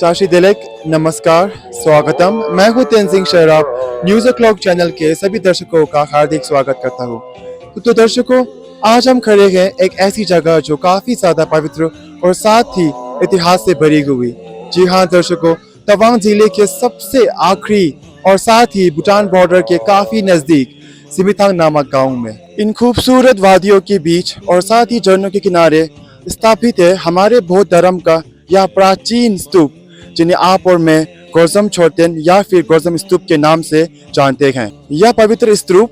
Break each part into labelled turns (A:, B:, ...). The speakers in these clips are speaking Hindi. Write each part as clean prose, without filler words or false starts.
A: चाशी दिलक नमस्कार स्वागतम। मैं हूं तेनजिंग शराब न्यूज़ क्लॉक चैनल के सभी दर्शकों का हार्दिक स्वागत करता हूं। तो दर्शकों, आज हम खड़े हैं एक ऐसी जगह जो काफ़ी ज़्यादा पवित्र और साथ ही इतिहास से भरी हुई। जी हाँ दर्शकों, तवांग जिले के सबसे आखिरी और साथ ही भूटान बॉर्डर के काफ़ी नज़दीक सिमिथांग नामक गांव में इन खूबसूरत वादियों के बीच और साथ ही झरनों के किनारे स्थापित है हमारे बौद्ध धर्म का यह प्राचीन स्तूप, जिन्हें आप और मैं गौतम छोटेन या फिर गौतम स्तूप के नाम से जानते हैं। यह पवित्र स्तूप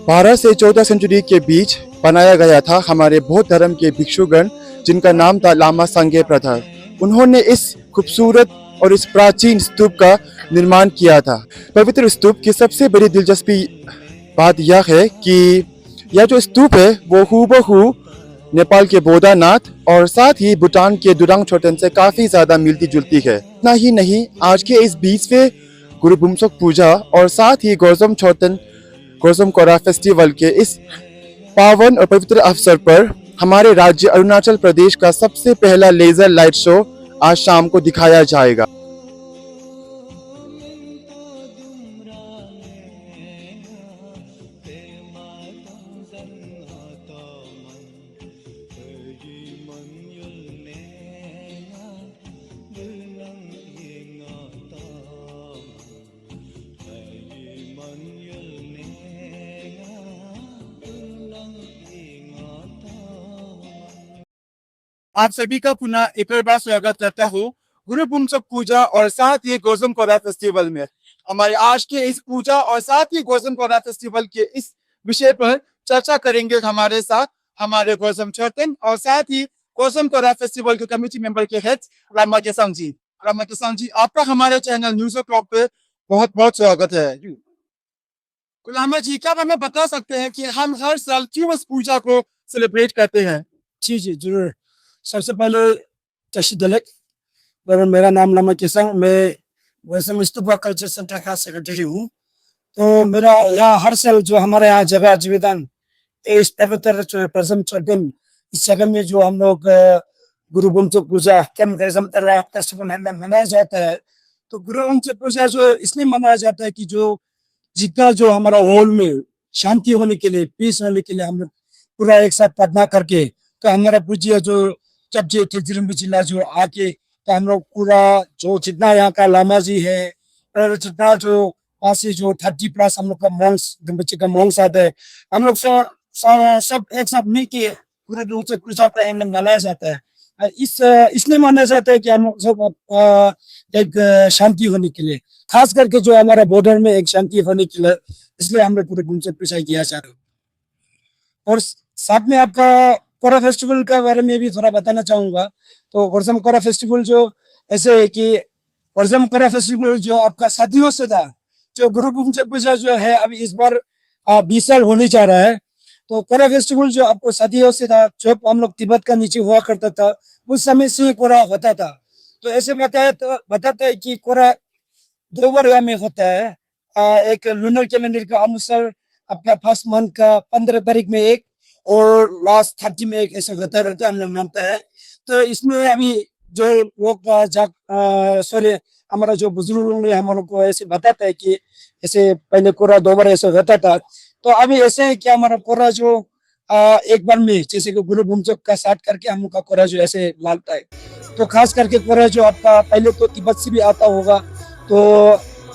A: 12 से 14 सेंचुरी के बीच बनाया गया था। हमारे बौद्ध धर्म के भिक्षुगण, जिनका नाम था लामा सांगे प्रथर, उन्होंने इस खूबसूरत और इस प्राचीन स्तूप का निर्माण किया था। पवित्र स्तूप की सबसे बड़ी दिलचस्पी बात यह है कि यह जो स्तूप है वो हूबहू नेपाल के बोधानाथ और साथ ही भूटान के दुरांग छोटेन से काफी ज्यादा मिलती जुलती है। इतना ही नहीं, आज के इस 20वें गुरु बुम्सोक पूजा और साथ ही गौतम छोटेन गौतम कोरा फेस्टिवल के इस पावन और पवित्र अवसर पर हमारे राज्य अरुणाचल प्रदेश का सबसे पहला लेजर लाइट शो आज शाम को दिखाया जाएगा।
B: आप सभी का पुनः एक बार स्वागत करता हूँ गुरु बुम्सोक पूजा और साथ ही गौतम कोरा फेस्टिवल में। हमारे आज के इस पूजा और साथ ही गौतम कोरा फेस्टिवल के इस विषय पर चर्चा करेंगे हमारे साथ हमारे गौतम छोटेन और साथ ही गौतम कोरा फेस्टिवल के कमेटी मेंबर के हेड रामा केसांग जी। रामा केसांग जी, आपका हमारे चैनल न्यूज़ क्लॉक पे बहुत बहुत स्वागत है। गुलामा जी, क्या आप हमें बता सकते हैं कि हम हर साल क्यों इस पूजा को सेलिब्रेट करते हैं?
C: जी जरूर। सबसे पहले चाशी दिलक, मेरा नाम लामा केसांग, मैं वैसे स्तूपा कल्चर सेंटर का सेक्रेटरी हूँ। तो मेरा यहाँ हर साल जो हमारे यहाँ जगह जीविदान इस पवित्र प्रसम छोटेन इस जगह में जो हम लोग गुरु बुम्सोक पूजा मनाया जाता है। तो गुरु बुम्सोक पूजा जो इसलिए मनाया जाता है कि जो जितना जो हमारा होल में शांति होने के लिए, पीस होने के लिए हम लोग पूरा एक साथ प्रार्थना करके, तो हमारा पूज्य जो चपजे तेजिरम जिला जो आके, तो हम लोग पूरा जो जितना यहाँ का लामा जी है और जितना जो वहाँ से जो 30+ हम लोग का मॉन्स बच्चे का मॉन्स आता है, हम लोग सब एक साथ मिल के पूरे रूप से पूजा मनाया जाता है। इसलिए माना जाता है कि हम लोग सब एक शांति होने के लिए, खास करके जो हमारा बॉर्डर में एक शांति होने के लिए, इसलिए हम लोग पूरे रूप से पूजा किया जाता है। और साथ में आपका कोरा फेस्टिवल के बारे में भी थोड़ा बताना चाहूंगा। तो गौतम कोरा फेस्टिवल जो ऐसे है कि गौतम कोरा फेस्टिवल जो आपका सदियों से था, जो गुरु बुम्सोक पूजा जो है अभी इस बार 20 साल होने जा रहा है। तो कोरा फेस्टिवल जो आपको सदियों से था, जब हम लोग तिब्बत का नीचे हुआ करता था उस समय से कोरा होता था। तो ऐसे बताता है कि कोरा 2 बार में होता है। एक लूनर कैलेंडर का अनुसार आपका फर्स्ट मंथ का 15 तारीख में एक और लास्ट 30 में एक, ऐसा होता रहता है, हम लोग मानता है। तो इसमें अभी जो लोग सॉरी हमारा जो बुजुर्ग ने हम लोग को ऐसे बताता है कि ऐसे पहले कोरा 2 बार ऐसा होता था। तो अभी ऐसे है कि हमारा कोरा जो एक बार में, जैसे कि गुरु बुम्सोक का साथ करके हम लोग का कोरा जो ऐसे लाता है। तो खास करके कोरा जो आपका पहले तो तिब्बत से भी आता होगा, तो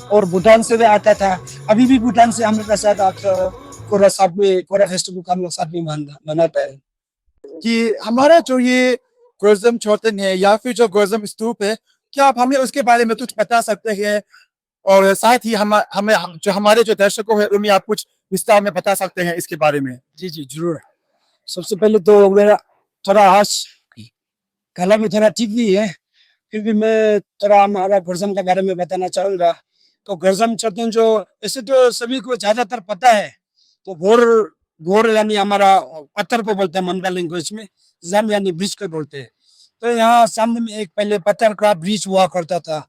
C: और भूटान से भी आता था, अभी भी भूटान से हम लोग का साथ आता कोरा साथ में, कोरा फेस्टिवल का हम लोग साथ में मनाता है।
B: कि हमारा जो ये गौतम छोटेन है या फिर जो गौतम स्तूप है, क्या आप हमें उसके बारे में कुछ बता सकते हैं? और साथ ही हमें जो हमारे जो दर्शकों हैं उन्हें आप कुछ विस्तार में बता सकते हैं इसके बारे में?
C: जी जरूर। सबसे पहले तो मेरा थोड़ा गला में थोड़ा ठीक भी है, फिर भी मैं थोड़ा हमारा गौतम के बारे में बताना चाहूंगा। तो गौतम छोटेन जो ऐसे तो सभी को ज्यादातर पता है, तो घोर यानी हमारा पत्थर को बोलते हैं मंडा लैंग्वेज में, जम यानी ब्रिज को बोलते हैं। तो यहाँ सामने में एक पहले पत्थर का ब्रिज हुआ करता था।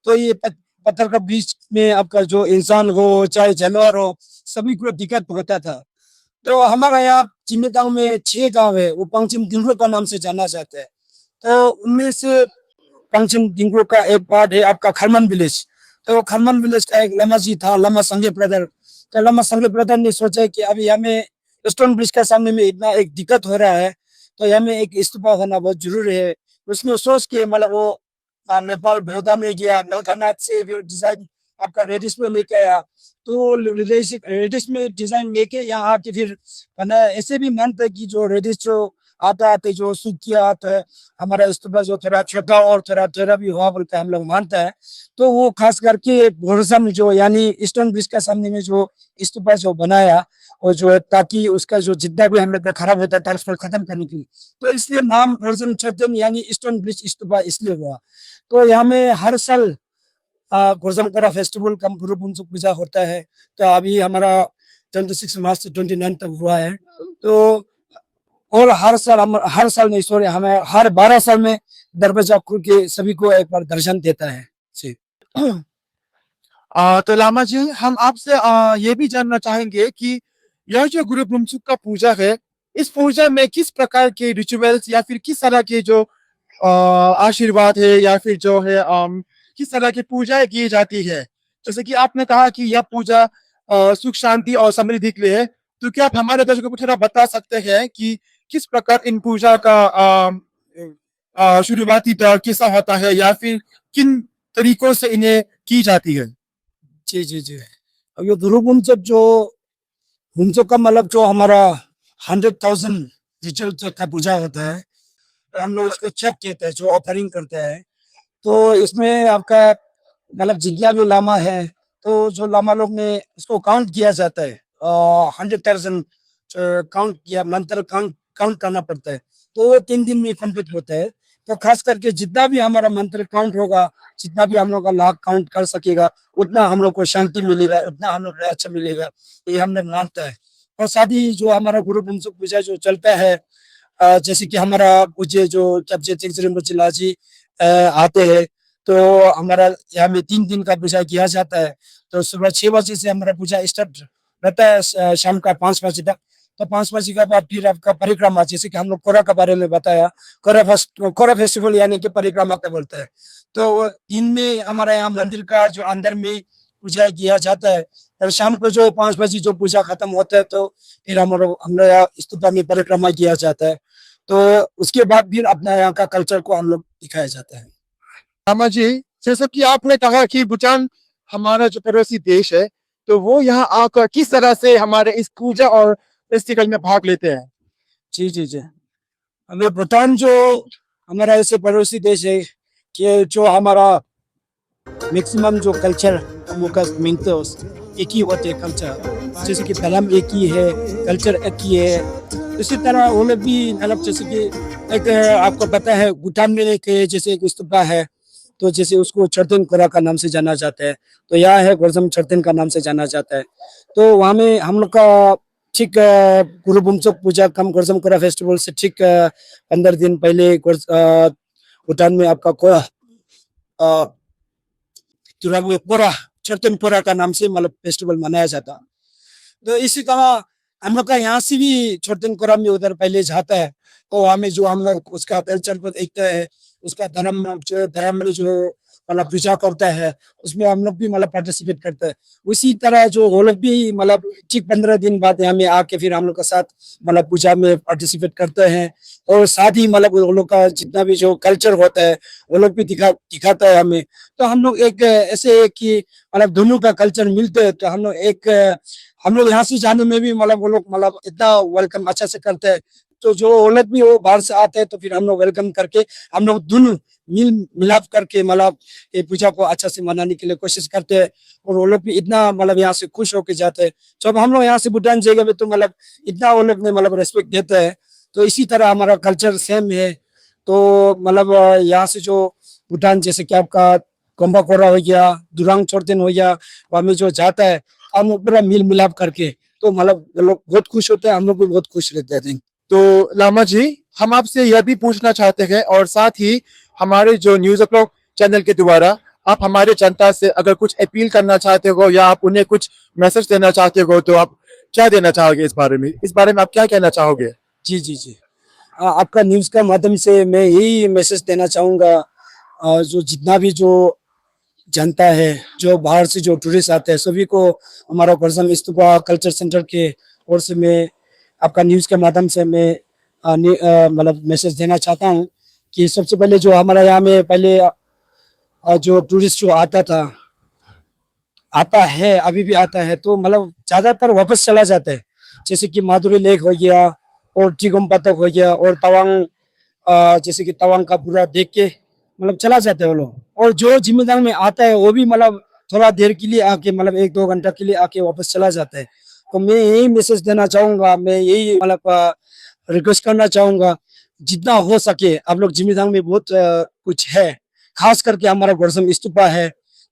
C: तो ये पत्थर का ब्रिज में आपका जो इंसान हो चाहे जानवर हो सभी को दिक्कत होता था। तो हमारा यहाँ चिन्ह गांव में 6 गांव है, वो पंचिम दिनों का नाम से जाना जाता है। तो उनमें से पंचम डिंगो का एक पार्ट है आपका खरमन विलेज। तो खरमन विलेज का एक लमा जी था, लमा संगे ब्रदर। तो लमा संगे ब्रदर ने सोचा कि अभी हमें स्टोन ब्रिज के सामने में इतना एक दिक्कत हो रहा है, तो हमें एक स्तूपा होना बहुत जरूरी है। उसमें सोच के मतलब वो नेपाल बड़ौदा में गया, मेलघानाथ से डिजाइन आपका रेडिस में लेके आया। तो रेडिस में डिजाइन लेके यहाँ आके फिर बना। ऐसे भी मानते हैं कि जो रेडिस जो आता आते जो सूख किया आता है हमारा स्तूपा जो थोड़ा छोटा और थोड़ा टेढ़ा भी हुआ बोलते हैं हम लोग मानता है। तो वो खास करके भरोसा में जो यानी स्टोन ब्रिज के सामने में जो स्तूपा जो बनाया और जो है ताकि उसका जो जितना भी हम लोग खराब होता है ट्रांसफर खत्म करने के लिए, तो इसलिए नाम वर्जन छतन यानी स्टोन ब्रिज स्तूपा इसलिए हुआ। तो यहाँ में हर साल गोरजमकरा फेस्टिवल कम गुरु पुंसुक पूजा होता है। तो अभी हमारा 26 मार्च से 29 तक हुआ है। तो और हर साल नहीं सॉरी हमें हर 12 साल में दरवाजा खुल के सभी को एक बार दर्शन देता है जी।
B: तो लामा जी हम आपसे ये भी जानना चाहेंगे कि यह जो गुरु ब्रह्मसुख का पूजा है, इस पूजा में किस प्रकार के रिचुअल्स या फिर किस तरह के जो आशीर्वाद है या फिर जो है किस तरह की पूजाएं की जाती है। जैसे कि आपने कहा कि यह पूजा सुख शांति और समृद्धि के लिए है, तो क्या आप हमारे दर्शकों को थोड़ा बता सकते हैं कि किस प्रकार इन पूजा का शुरुआती दौर कैसा होता है या फिर किन तरीकों से इन्हें की जाती है।
C: जी जी जी। अब ये गुरु पुंसक जो पुंसक का मतलब जो हमारा 100,000 रिचुअल का पूजा होता है, हम लोग उसको चेक कहते हैं जो ऑफरिंग करते हैं। तो इसमें आपका मतलब जिज्ञा जो लामा है, तो जो लामा लोग ने इसको काउंट किया जाता है 100,000 काउंट किया मंत्र काउंट करना पड़ता है। तो वो 3 दिन में कंप्लीट होता है। तो खास करके जितना भी हमारा मंत्र काउंट होगा, जितना भी हम लोग का लाख काउंट कर सकेगा, उतना हम लोग को शांति मिलेगा, उतना हम लोग को अच्छा मिलेगा, ये हम लोग मानता है। और साथ ही जो हमारा गुरु पुंसक पूजा जो चलता है, जैसे कि हमारा पूज्य जो जी आते हैं, तो हमारा यहाँ में 3 दिन का पूजा किया जाता है। तो सुबह 6 बजे से हमारा पूजा स्टार्ट रहता है शाम का 5 बजे तक। तो 5 बजे के बाद फिर आपका परिक्रमा, जैसे कि हम लोग कोरा के बारे में बताया, कोरा फेस्टिवल यानी कि परिक्रमा का बोलते हैं। तो दिन में हमारे यहाँ मंदिर का जो अंदर में पूजा किया जाता है, और शाम को जो 5 बजे जो पूजा खत्म होता है, तो फिर हम लोग यहाँ स्तूपा में परिक्रमा किया जाता है। तो उसके बाद फिर अपना यहाँ का कल्चर को हम लोग दिखाया जाता है।
B: लामा जी, जैसे कि आपने कहा कि भूटान हमारा जो पड़ोसी देश है, तो वो यहाँ आकर किस तरह से हमारे इस पूजा और फेस्टिवल में भाग लेते हैं।
C: जी जी जी। हमें भूटान जो हमारा ऐसे पड़ोसी देश है कि जो हमारा मैक्सिमम जो कल्चर हम लोग का मिलते एक ही होते हैं कल्चर। जैसे कि धर्म एक ही है, कल्चर एक ही है। इसी तरह वो लोग भी मतलब जैसे कि एक आपको पता है भूटान में एक जैसे एक स्तूपा है, तो जैसे उसको चर्तन कोरा का नाम से जाना जाता है। तो यहाँ है गोरजम चर्तन का नाम से जाना जाता है। तो वहाँ में हम लोग का ठीक गुरु पुंसक पूजा कम गोरजम कोरा फेस्टिवल से ठीक 15 दिन पहले भूटान में आपका पोरा चर्तन पोरा का नाम से मतलब फेस्टिवल मनाया जाता। तो इसी तरह हम लोग का यहाँ से भी चर्तन कोरा में उधर पहले जाता है। तो वहाँ में जो हम लोग उसका कल्चर को देखते हैं, उसका धर्म में जो मतलब पूजा करता है, उसमें हम लोग भी मतलब पार्टिसिपेट करते हैं। उसी तरह जो वो लोग भी मतलब ठीक 15 दिन बाद यहाँ में आके फिर हम लोग के साथ मतलब पूजा में पार्टिसिपेट करते हैं। और साथ ही मतलब वो लोग का जितना भी जो कल्चर होता है वो लोग भी दिखाता है हमें। तो हम लोग एक ऐसे कि मतलब दोनों का कल्चर मिलते हैं। तो हम लोग यहाँ से जाने में भी मतलब वो लोग मतलब इतना वेलकम अच्छा से करते हैं। तो जो वो लोग भी वो बाहर से आते हैं, तो फिर हम लोग वेलकम करके हम लोग दोनों मिलाप करके मतलब ये पूजा को अच्छा से मनाने के लिए कोशिश करते हैं। और वो लोग भी इतना मतलब यहाँ से खुश होके जाते हैं। जब हम लोग यहाँ से भूटान जाएंगे तो मतलब इतना वो लोग ने मतलब रेस्पेक्ट देते हैं। तो इसी तरह हमारा कल्चर सेम है। तो मतलब यहाँ से जो भूटान जैसे कि आपका कोम्बा कोरा हो गया, दुरांग चोरतेन हो गया, वहाँ में जो जाता है हम लोग पूरा मिल मिलाप करके, तो मतलब लोग बहुत खुश होते हैं, हम लोग भी बहुत खुश रहते हैं।
B: तो लामा जी, हम आपसे यह भी पूछना चाहते हैं और साथ ही हमारे जो न्यूज़ क्लॉक चैनल के द्वारा आप हमारे जनता से अगर कुछ अपील करना चाहते हो या आप उन्हें कुछ मैसेज देना चाहते हो, तो आप क्या देना चाहोगे इस बारे में आप क्या कहना चाहोगे।
C: जी जी जी। आपका न्यूज़ का माध्यम से मैं यही मैसेज देना चाहूँगा जो जितना भी जो जनता है, जो बाहर से जो टूरिस्ट आते हैं, सभी को हमारा गोर्जम स्तूपा कल्चर सेंटर के ओर से मैं आपका न्यूज़ के माध्यम से मैं मतलब मैसेज देना चाहता हूँ कि सबसे पहले जो हमारा यहाँ में पहले जो टूरिस्ट जो आता है, अभी भी आता है, तो मतलब ज्यादातर वापस चला जाता है। जैसे कि माधुरी लेक हो गया और टिगम पतक हो गया और तवांग, जैसे कि तवांग का पूरा देख के मतलब चला जाते हैं वो लोग। और जो जिम्मेदार में आता है वो भी मतलब थोड़ा देर के लिए आके मतलब 1-2 घंटा के लिए आके वापस चला जाता है। तो मैं यही मैसेज देना चाहूंगा, मैं यही मतलब रिक्वेस्ट करना चाहूंगा, जितना हो सके आप लोग जिम्मेदार में बहुत कुछ है, खास करके हमारा गोर्जम स्तूपा है।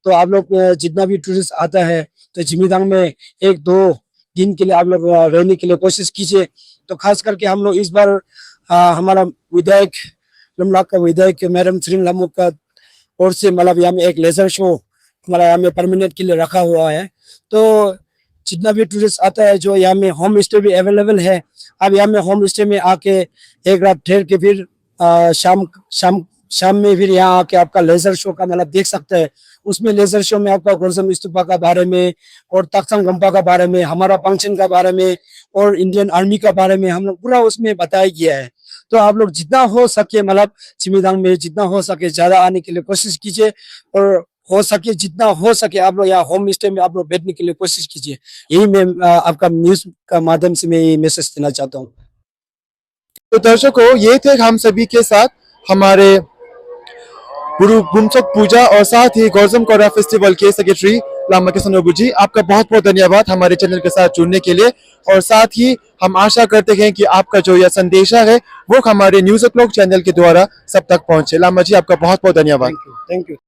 C: तो आप लोग जितना भी टूरिस्ट आता है तो जिम्मेदार में 1-2 दिन के लिए आप लोग रहने के लिए कोशिश कीजिए। तो खास करके हम लोग इस बार हमारा विधायक लमलाक का विधायक मैडम श्री लामुक का ओर से मतलब यहाँ में एक लेजर शो हमारा यहाँ में परमानेंट के लिए रखा हुआ है। तो जितना भी टूरिस्ट आता है, जो यहाँ में होम स्टे भी अवेलेबल है, अब यहाँ में होम स्टे में आके एक रात ठहर के फिर शाम में फिर यहाँ आके आपका लेजर शो का मतलब देख सकते हैं। उसमें लेजर शो में आपका गोर्जम स्तूपा का बारे में और तख्तम गंपा का बारे में, हमारा फंक्शन का बारे में और इंडियन आर्मी का बारे में हम लोग पूरा उसमें बताया गया है। तो आप लोग जितना हो सके मतलब चिमिदांग में जितना हो सके ज्यादा आने के लिए कोशिश कीजिए और हो सके जितना हो सके आप लोग यहाँ होम स्टे में आप लोग बैठने के लिए कोशिश कीजिए। यही मैं आपका न्यूज का माध्यम से मैं ये मैसेज देना चाहता हूँ।
A: तो दर्शकों, ये थे हम सभी के साथ हमारे गुरु बुमसक पूजा और साथ ही गोर्जम कोरा फेस्टिवल के सेक्रेटरी लामा किशन ओबू जी। आपका बहुत बहुत धन्यवाद हमारे चैनल के साथ जुड़ने के लिए। और साथ ही हम आशा करते हैं कि आपका जो यह संदेशा है वो हमारे न्यूज़ क्लॉक चैनल के द्वारा सब तक पहुंचे। लामा जी, आपका बहुत बहुत धन्यवाद।
C: Thank you.